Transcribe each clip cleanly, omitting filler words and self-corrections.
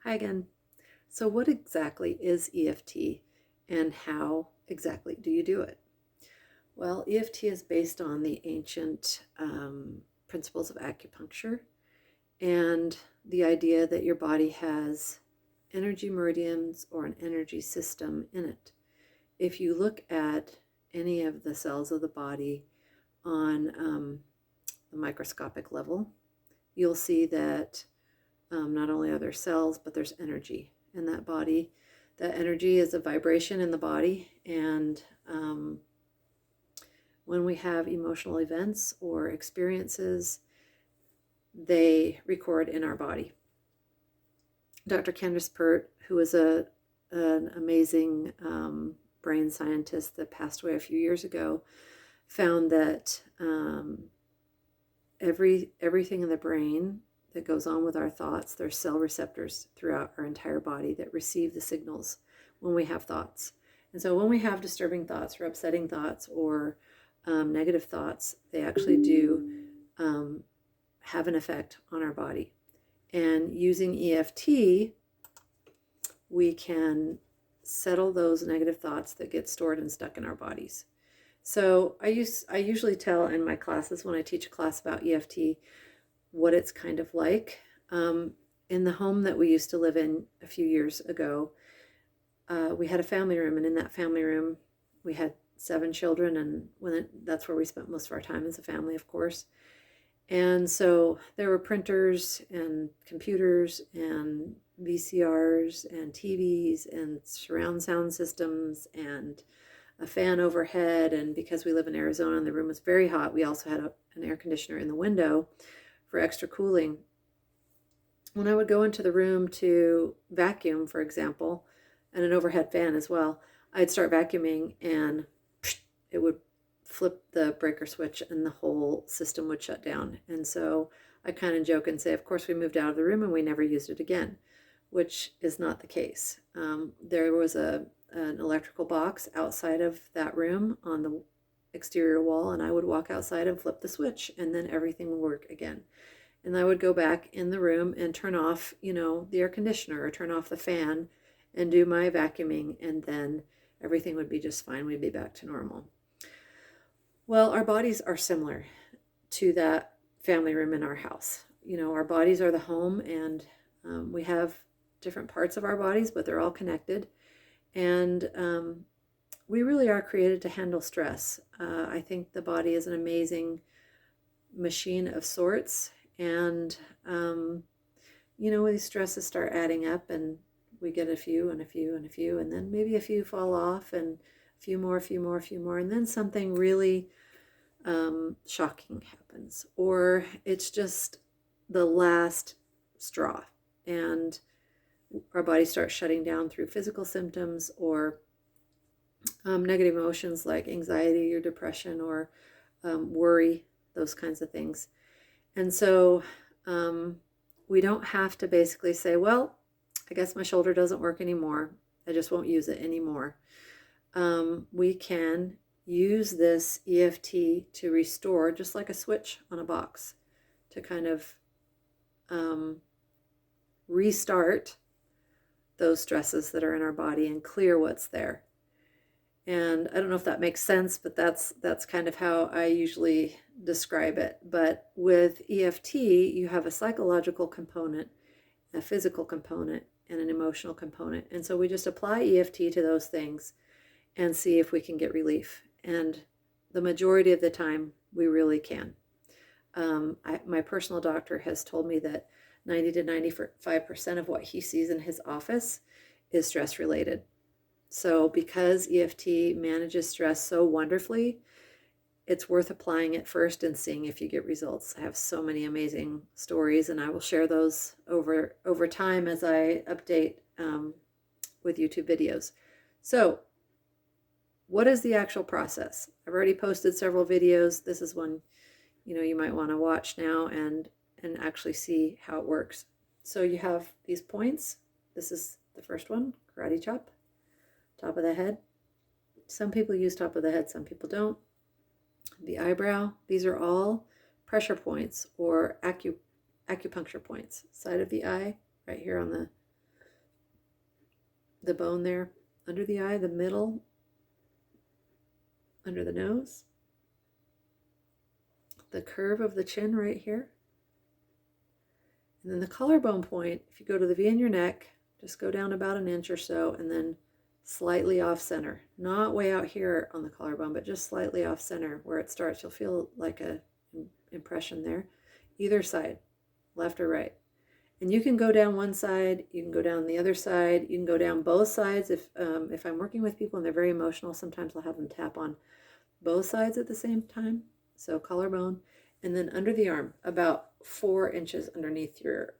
Hi again. So, what exactly is EFT and how exactly do you do it? Well, EFT is based on the ancient principles of acupuncture and the idea that your body has energy meridians or an energy system in it. If you look at any of the cells of the body on the microscopic level, you'll see that not only are there cells, but there's energy in that body. That energy is a vibration in the body, and when we have emotional events or experiences, they record in our body. Dr. Candace Pert, who was an amazing brain scientist that passed away a few years ago, found that everything in the brain that goes on with our thoughts, there's cell receptors throughout our entire body that receive the signals when we have thoughts. And so when we have disturbing thoughts or upsetting thoughts or negative thoughts, they actually do have an effect on our body. And using EFT, we can settle those negative thoughts that get stored and stuck in our bodies. So I usually tell in my classes when I teach a class about EFT what it's kind of like. In the home that we used to live in a few years ago, we had a family room, and in that family room, we had 7 children, and that's where we spent most of our time as a family, of course. And so there were printers and computers and VCRs and TVs and surround sound systems and a fan overhead. And because we live in Arizona and the room was very hot, we also had an air conditioner in the window for extra cooling. When I would go into the room to vacuum, for example, and an overhead fan as well, I'd start vacuuming and it would flip the breaker switch and the whole system would shut down. And so I kind of joke and say, of course, we moved out of the room and we never used it again, which is not the case. There was an electrical box outside of that room on the exterior wall, and I would walk outside and flip the switch, and then everything would work again. And I would go back in the room and turn off, the air conditioner or turn off the fan and do my vacuuming, and then everything would be just fine. We'd be back to normal. Well, our bodies are similar to that family room in our house. Our bodies are the home, and we have different parts of our bodies, but they're all connected. And we really are created to handle stress. I think the body is an amazing machine of sorts. And, when these stresses start adding up, and we get a few and a few and a few, and then maybe a few fall off, and a few more, a few more, a few more, and then something really shocking happens, or it's just the last straw, and our body starts shutting down through physical symptoms or negative emotions like anxiety or depression or worry, those kinds of things. And so we don't have to basically say, well, I guess my shoulder doesn't work anymore, I just won't use it anymore. We can use this EFT to restore, just like a switch on a box, to kind of restart those stresses that are in our body and clear what's there. And I don't know if that makes sense, but that's kind of how I usually describe it. But with EFT, you have a psychological component, a physical component, and an emotional component. And so we just apply EFT to those things and see if we can get relief. And the majority of the time, we really can. My personal doctor has told me that 90 to 95% of what he sees in his office is stress related. So because EFT manages stress so wonderfully, it's worth applying it first and seeing if you get results. I have so many amazing stories, and I will share those over time as I update with YouTube videos. So what is the actual process? I've already posted several videos. This is one you might want to watch now and actually see how it works. So you have these points. This is the first one, karate chop, top of the head. Some people use top of the head, some people don't. The eyebrow, these are all pressure points or acupuncture points. Side of the eye, right here on the the bone there under the eye, the middle, under the nose, the curve of the chin right here. And then the collarbone point, if you go to the V in your neck, just go down about an inch or so and then slightly off center. Not way out here on the collarbone, but just slightly off center where it starts. You'll feel like a impression there. Either side, left or right. And you can go down one side, you can go down the other side, you can go down both sides. If I'm working with people and they're very emotional, sometimes I'll have them tap on both sides at the same time. So collarbone, and then under the arm, about 4 inches underneath your,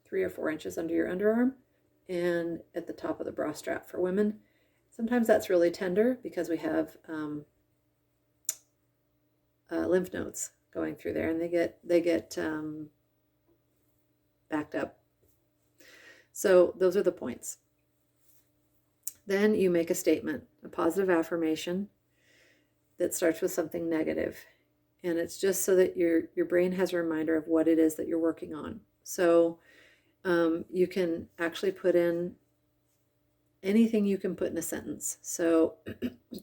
3 or 4 inches under your underarm, and at the top of the bra strap for women. Sometimes that's really tender because we have lymph nodes going through there, and they get backed up. So those are the points. Then you make a statement, a positive affirmation that starts with something negative. And it's just so that your brain has a reminder of what it is that you're working on. So you can actually put in anything you can put in a sentence. So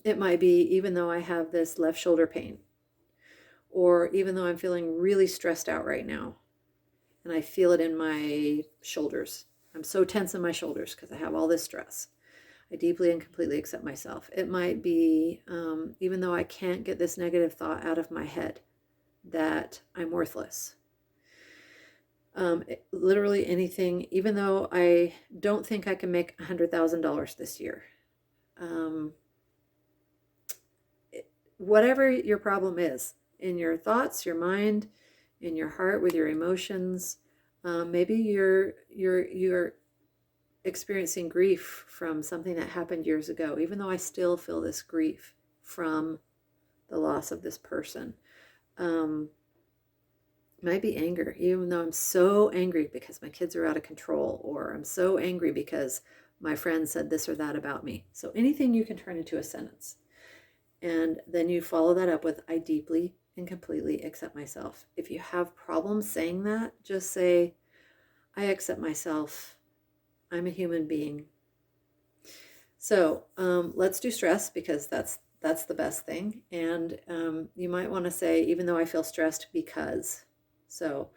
it might be, even though I have this left shoulder pain, or even though I'm feeling really stressed out right now, and I feel it in my shoulders. I'm so tense in my shoulders because I have all this stress. I deeply and completely accept myself. It might be, even though I can't get this negative thought out of my head, that I'm worthless. Literally anything, even though I don't think I can make $100,000 this year. Whatever your problem is, in your thoughts, your mind, in your heart, with your emotions, maybe you're experiencing grief from something that happened years ago, even though I still feel this grief from the loss of this person. Might be anger, even though I'm so angry because my kids are out of control, or I'm so angry because my friend said this or that about me. So anything you can turn into a sentence. And then you follow that up with, I deeply and completely accept myself. If you have problems saying that, just say, I accept myself. I'm a human being. So let's do stress, because that's the best thing. And you might want to say, even though I feel stressed because. So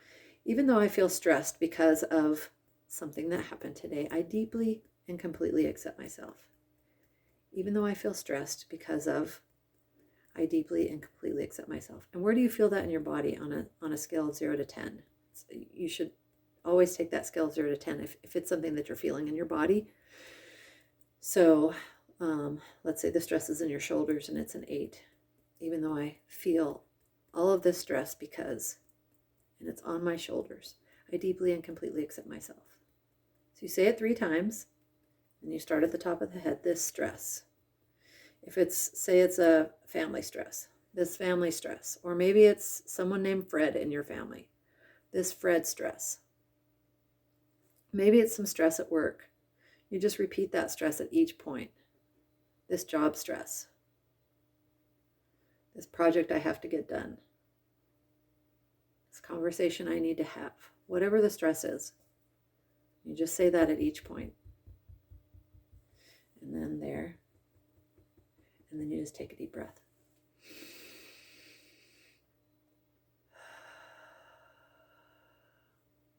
even though I feel stressed because of something that happened today, I deeply and completely accept myself. Even though I feel stressed because of, I deeply and completely accept myself. And where do you feel that in your body on a scale of 0 to 10? You should always take that scale of 0 to 10 if it's something that you're feeling in your body. So let's say the stress is in your shoulders and it's an 8. Even though I feel all of this stress because, and it's on my shoulders, I deeply and completely accept myself. So you say it 3 times, and you start at the top of the head, this stress. If it's, say it's a family stress, this family stress, or maybe it's someone named Fred in your family, this Fred stress. Maybe it's some stress at work. You just repeat that stress at each point. This job stress, this project I have to get done, this conversation I need to have, whatever the stress is. You just say that at each point. And then there. And then you just take a deep breath.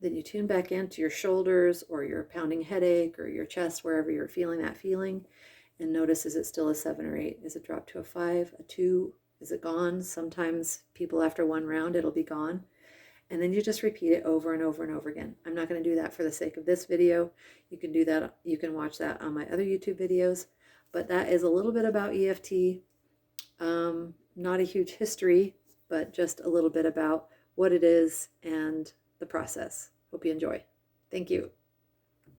Then you tune back into your shoulders or your pounding headache or your chest, wherever you're feeling that feeling. And notice, is it still a 7 or 8? Is it dropped to a 5, a 2? Is it gone? Sometimes people, after one round, it'll be gone. And then you just repeat it over and over and over again. I'm not going to do that for the sake of this video. You can do that. You can watch that on my other YouTube videos. But that is a little bit about EFT. Not a huge history, but just a little bit about what it is and the process. Hope you enjoy. Thank you.